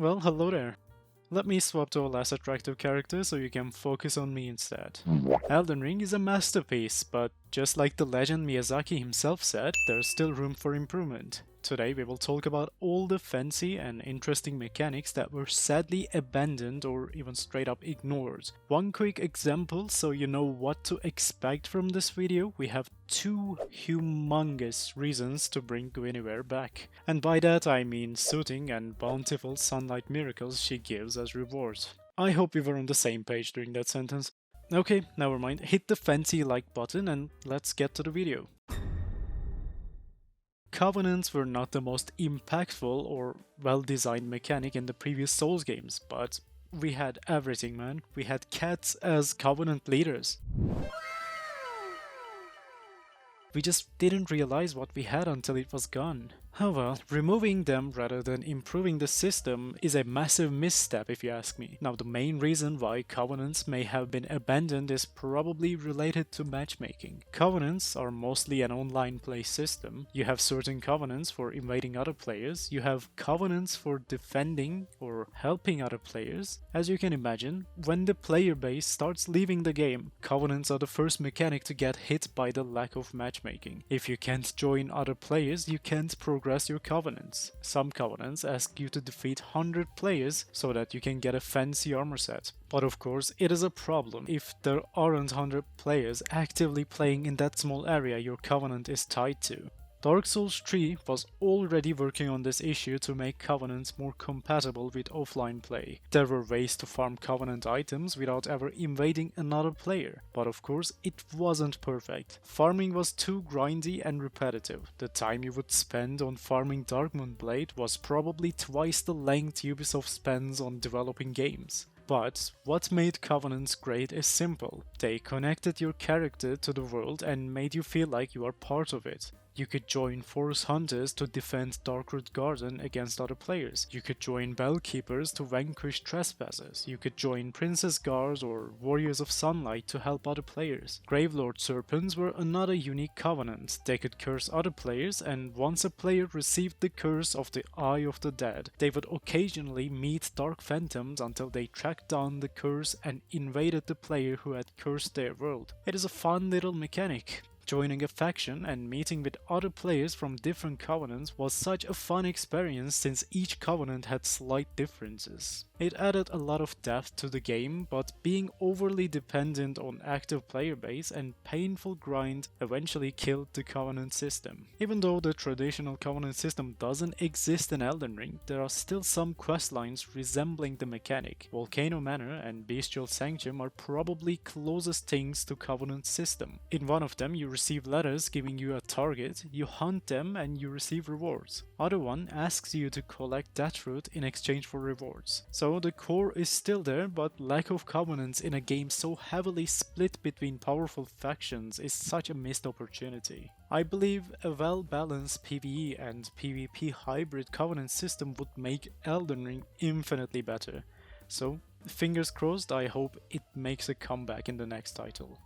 Well, hello there. Let me swap to a less attractive character so you can focus on me instead. Elden Ring is a masterpiece, but just like the legend Miyazaki himself said, there's still room for improvement. Today we will talk about all the fancy and interesting mechanics that were sadly abandoned or even straight up ignored. One quick example so you know what to expect from this video: we have two humongous reasons to bring Guinevere back. And by that I mean soothing and bountiful sunlight miracles she gives as rewards. I hope we were on the same page during that sentence. Okay, never mind, hit the fancy like button and let's get to the video. Covenants were not the most impactful or well-designed mechanic in the previous Souls games, but we had everything, man. We had cats as Covenant leaders. We just didn't realize what we had until it was gone. Oh well, removing them rather than improving the system is a massive misstep if you ask me. Now the main reason why Covenants may have been abandoned is probably related to matchmaking. Covenants are mostly an online play system. You have certain Covenants for invading other players, you have Covenants for defending or helping other players. As you can imagine, when the player base starts leaving the game, Covenants are the first mechanic to get hit by the lack of matchmaking. If you can't join other players, you can't progress your Covenants. Some Covenants ask you to defeat 100 players so that you can get a fancy armor set. But of course, it is a problem if there aren't 100 players actively playing in that small area your Covenant is tied to. Dark Souls 3 was already working on this issue to make Covenants more compatible with offline play. There were ways to farm Covenant items without ever invading another player, but of course it wasn't perfect. Farming was too grindy and repetitive. The time you would spend on farming Darkmoon Blade was probably twice the length Ubisoft spends on developing games. But what made Covenants great is simple. They connected your character to the world and made you feel like you are part of it. You could join Forest Hunters to defend Darkroot Garden against other players. You could join Bellkeepers to vanquish trespassers. You could join Princess Guards or Warriors of Sunlight to help other players. Gravelord Serpents were another unique covenant. They could curse other players, and once a player received the curse of the Eye of the Dead, they would occasionally meet Dark Phantoms until they tracked down the curse and invaded the player who had cursed their world. It is a fun little mechanic. Joining a faction and meeting with other players from different covenants was such a fun experience since each covenant had slight differences. It added a lot of depth to the game, but being overly dependent on active player base and painful grind eventually killed the covenant system. Even though the traditional covenant system doesn't exist in Elden Ring, there are still some questlines resembling the mechanic. Volcano Manor and Bestial Sanctum are probably closest things to covenant system. In one of them you receive letters giving you a target, you hunt them and you receive rewards. Other one asks you to collect that root in exchange for rewards. So the core is still there, but lack of covenants in a game so heavily split between powerful factions is such a missed opportunity. I believe a well-balanced PvE and PvP hybrid covenant system would make Elden Ring infinitely better. So, fingers crossed, I hope it makes a comeback in the next title.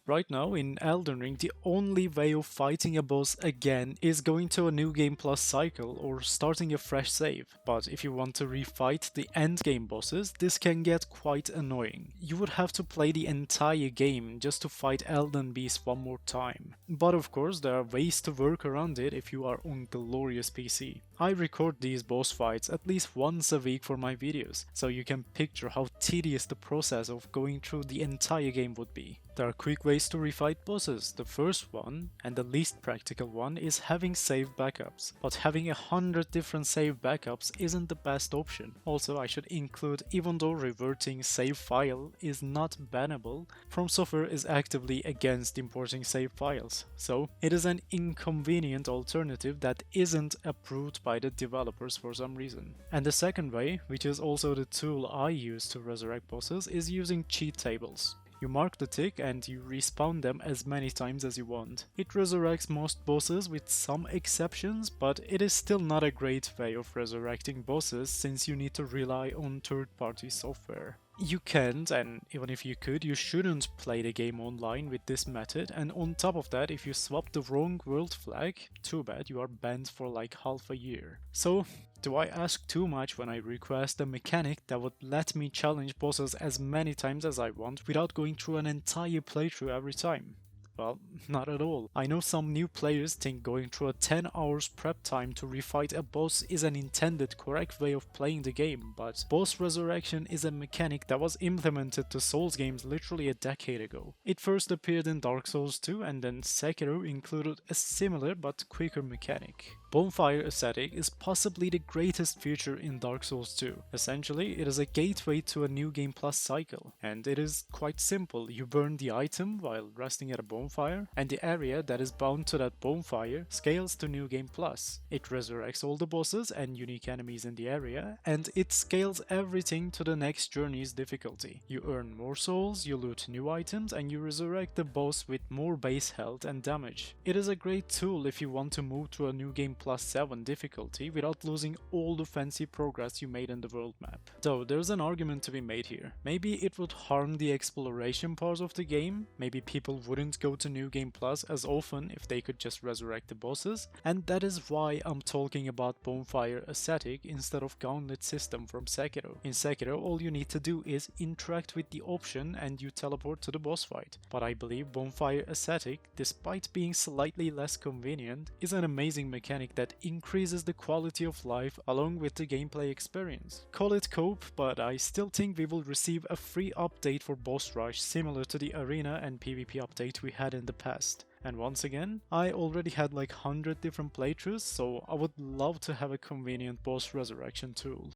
Right now, in Elden Ring, the only way of fighting a boss again is going to a new game plus cycle or starting a fresh save. But if you want to refight the endgame bosses, this can get quite annoying. You would have to play the entire game just to fight Elden Beast one more time. But of course, there are ways to work around it if you are on glorious PC. I record these boss fights at least once a week for my videos, so you can picture how tedious the process of going through the entire game would be. There are quick ways to refight bosses. The first one, and the least practical one, is having save backups. But having 100 different save backups isn't the best option. Also, I should include, even though reverting save file is not bannable, From Software is actively against importing save files. So, it is an inconvenient alternative that isn't approved by the developers for some reason. And the second way, which is also the tool I use to resurrect bosses, is using cheat tables. You mark the tick and you respawn them as many times as you want. It resurrects most bosses with some exceptions, but it is still not a great way of resurrecting bosses since you need to rely on third-party software. You can't, and even if you could, you shouldn't play the game online with this method, and on top of that, if you swap the wrong world flag, too bad, you are banned for like half a year. So, do I ask too much when I request a mechanic that would let me challenge bosses as many times as I want without going through an entire playthrough every time? Well, not at all. I know some new players think going through a 10 hours prep time to refight a boss is an intended correct way of playing the game, but boss resurrection is a mechanic that was implemented to Souls games literally a decade ago. It first appeared in Dark Souls 2 and then Sekiro included a similar but quicker mechanic. Bonfire Aesthetic is possibly the greatest feature in Dark Souls 2. Essentially, it is a gateway to a New Game Plus cycle, and it is quite simple. You burn the item while resting at a bonfire, and the area that is bound to that bonfire scales to New Game Plus. It resurrects all the bosses and unique enemies in the area, and it scales everything to the next journey's difficulty. You earn more souls, you loot new items, and you resurrect the boss with more base health and damage. It is a great tool if you want to move to a New Game Plus 7 difficulty without losing all the fancy progress you made in the world map. Though there's an argument to be made here. Maybe it would harm the exploration part of the game, maybe people wouldn't go to New Game Plus as often if they could just resurrect the bosses, and that is why I'm talking about Bonfire Aesthetic instead of Gauntlet system from Sekiro. In Sekiro, all you need to do is interact with the option and you teleport to the boss fight. But I believe Bonfire Aesthetic, despite being slightly less convenient, is an amazing mechanic that increases the quality of life along with the gameplay experience. Call it cope, but I still think we will receive a free update for Boss Rush similar to the Arena and PvP update we had in the past. And once again, I already had like 100 different playthroughs, so I would love to have a convenient boss resurrection tool.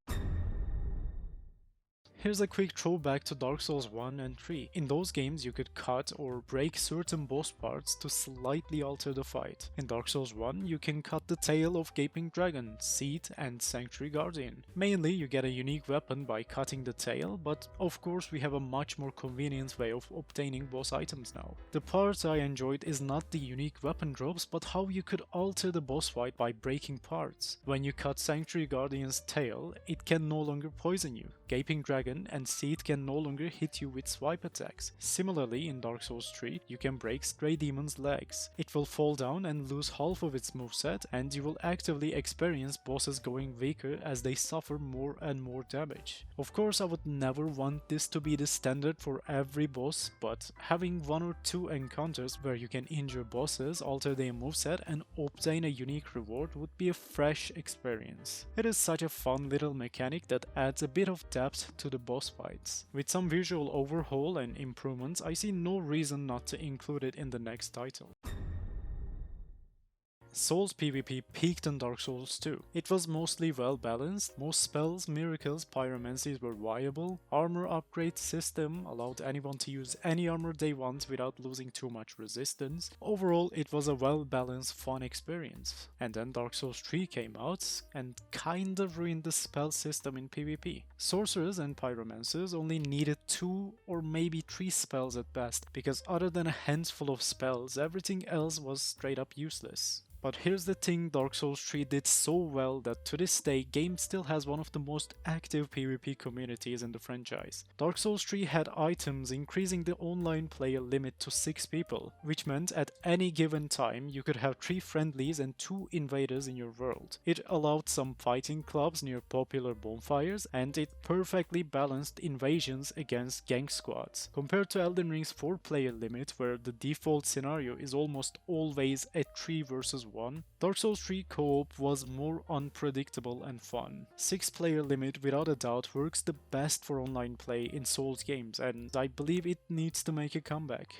Here's a quick throwback to Dark Souls 1 and 3. In those games you could cut or break certain boss parts to slightly alter the fight. In Dark Souls 1 you can cut the tail of Gaping Dragon, Seed and Sanctuary Guardian. Mainly you get a unique weapon by cutting the tail, but of course we have a much more convenient way of obtaining boss items now. The part I enjoyed is not the unique weapon drops, but how you could alter the boss fight by breaking parts. When you cut Sanctuary Guardian's tail, it can no longer poison you. Gaping Dragon and Seed can no longer hit you with swipe attacks. Similarly, in Dark Souls 3, you can break Stray Demon's legs. It will fall down and lose half of its moveset, and you will actively experience bosses going weaker as they suffer more and more damage. Of course, I would never want this to be the standard for every boss, but having one or two encounters where you can injure bosses, alter their moveset, and obtain a unique reward would be a fresh experience. It is such a fun little mechanic that adds a bit of depth to the boss fights. With some visual overhaul and improvements, I see no reason not to include it in the next title. Souls PvP peaked in Dark Souls 2. It was mostly well balanced, most spells, miracles, pyromancies were viable, armor upgrade system allowed anyone to use any armor they want without losing too much resistance. Overall, it was a well balanced, fun experience. And then Dark Souls 3 came out and kinda ruined the spell system in PvP. Sorcerers and pyromancers only needed 2 or maybe 3 spells at best, because other than a handful of spells, everything else was straight up useless. But here's the thing Dark Souls 3 did so well that to this day, game still has one of the most active PvP communities in the franchise. Dark Souls 3 had items increasing the online player limit to 6 people, which meant at any given time you could have 3 friendlies and 2 invaders in your world. It allowed some fighting clubs near popular bonfires, and it perfectly balanced invasions against gang squads. Compared to Elden Ring's 4-player limit, where the default scenario is almost always a 3 versus 1, Dark Souls 3 co-op was more unpredictable and fun. 6-player limit without a doubt works the best for online play in Souls games, and I believe it needs to make a comeback.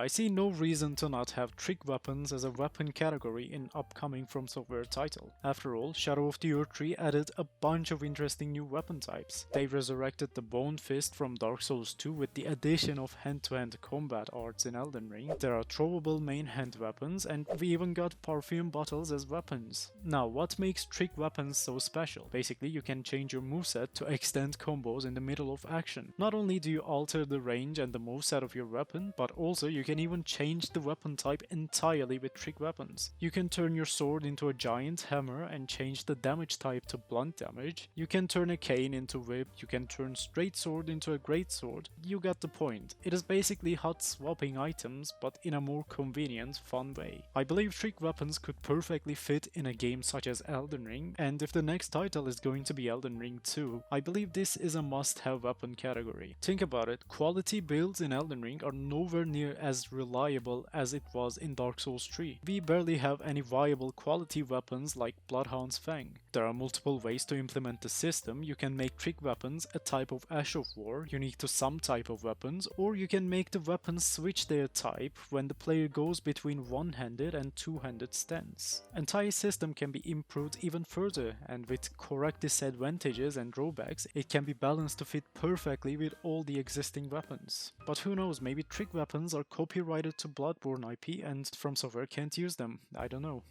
I see no reason to not have trick weapons as a weapon category in upcoming From Software title. After all, Shadow of the Earth 3 added a bunch of interesting new weapon types. They resurrected the Bone Fist from Dark Souls 2 with the addition of hand-to-hand combat arts in Elden Ring. There are throwable main hand weapons, and we even got perfume bottles as weapons. Now, what makes trick weapons so special? Basically, you can change your moveset to extend combos in the middle of action. Not only do you alter the range and the moveset of your weapon, but also you can even change the weapon type entirely with trick weapons. You can turn your sword into a giant hammer and change the damage type to blunt damage. You can turn a cane into whip, you can turn straight sword into a great sword. You got the point. It is basically hot swapping items, but in a more convenient, fun way. I believe trick weapons could perfectly fit in a game such as Elden Ring, and if the next title is going to be Elden Ring 2, I believe this is a must-have weapon category. Think about it, quality builds in Elden Ring are nowhere near as reliable as it was in Dark Souls 3. We barely have any viable quality weapons like Bloodhound's Fang. There are multiple ways to implement the system. You can make trick weapons a type of Ash of War, unique to some type of weapons, or you can make the weapons switch their type when the player goes between one-handed and two-handed stance. Entire system can be improved even further, and with correct disadvantages and drawbacks, it can be balanced to fit perfectly with all the existing weapons. But who knows, maybe trick weapons are copyrighted to Bloodborne IP and From Software can't use them, I don't know.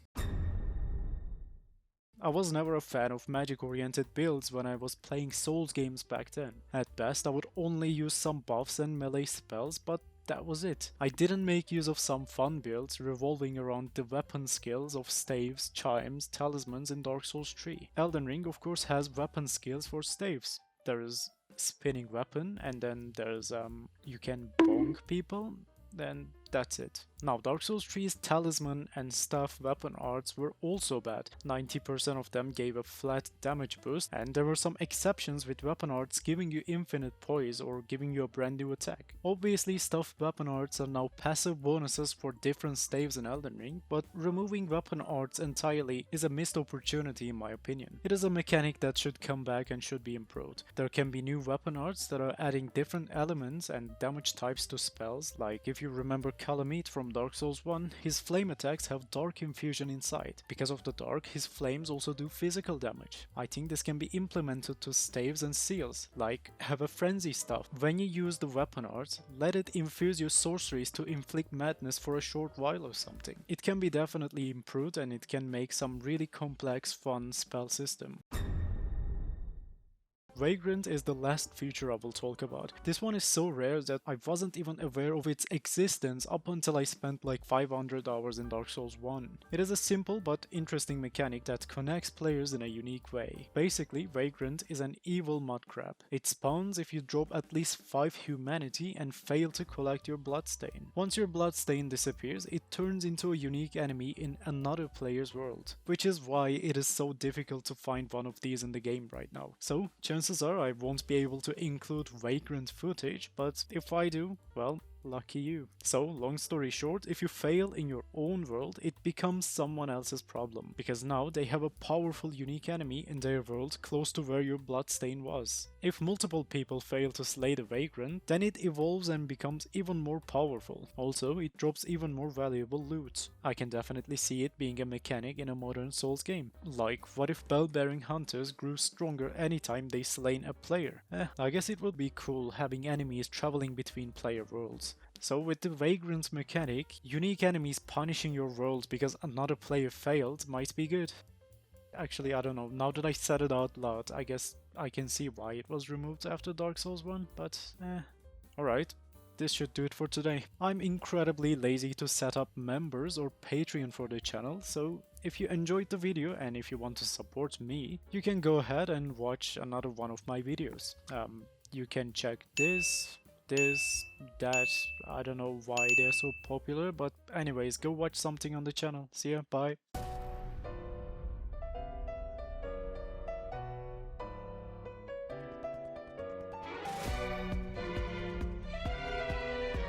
I was never a fan of magic-oriented builds when I was playing Souls games back then. At best, I would only use some buffs and melee spells, but that was it. I didn't make use of some fun builds revolving around the weapon skills of staves, chimes, talismans in Dark Souls 3. Elden Ring of course has weapon skills for staves. There is spinning weapon, and then there's you can bonk people, then that's it. Now, Dark Souls 3's talisman and staff weapon arts were also bad. 90% of them gave a flat damage boost, and there were some exceptions with weapon arts giving you infinite poise or giving you a brand new attack. Obviously, stuffed weapon arts are now passive bonuses for different staves in Elden Ring, but removing weapon arts entirely is a missed opportunity in my opinion. It is a mechanic that should come back and should be improved. There can be new weapon arts that are adding different elements and damage types to spells, like if you remember Calamite from Dark Souls 1, his flame attacks have dark infusion inside. Because of the dark, his flames also do physical damage. I think this can be implemented to staves and seals, like have a frenzy stuff. When you use the weapon art, let it infuse your sorceries to inflict madness for a short while or something. It can be definitely improved, and it can make some really complex, fun spell system. Vagrant is the last feature I will talk about. This one is so rare that I wasn't even aware of its existence up until I spent like 500 hours in Dark Souls 1. It is a simple but interesting mechanic that connects players in a unique way. Basically, Vagrant is an evil mudcrab. It spawns if you drop at least 5 humanity and fail to collect your bloodstain. Once your bloodstain disappears, it turns into a unique enemy in another player's world, which is why it is so difficult to find one of these in the game right now. So, chances are I won't be able to include Vagrant footage, but if I do, well, lucky you. So, long story short, if you fail in your own world, it becomes someone else's problem, because now they have a powerful unique enemy in their world close to where your bloodstain was. If multiple people fail to slay the Vagrant, then it evolves and becomes even more powerful. Also, it drops even more valuable loot. I can definitely see it being a mechanic in a modern Souls game. Like, what if bell-bearing hunters grew stronger anytime they slain a player? I guess it would be cool having enemies traveling between player worlds. So with the Vagrant mechanic, unique enemies punishing your world because another player failed might be good. Actually, I don't know, now that I said it out loud, I guess I can see why it was removed after Dark Souls 1, but alright. This should do it for today. I'm incredibly lazy to set up members or Patreon for the channel, so if you enjoyed the video and if you want to support me, you can go ahead and watch another one of my videos. You can check this, that, I don't know why they're so popular, but anyways, go watch something on the channel. See ya, bye.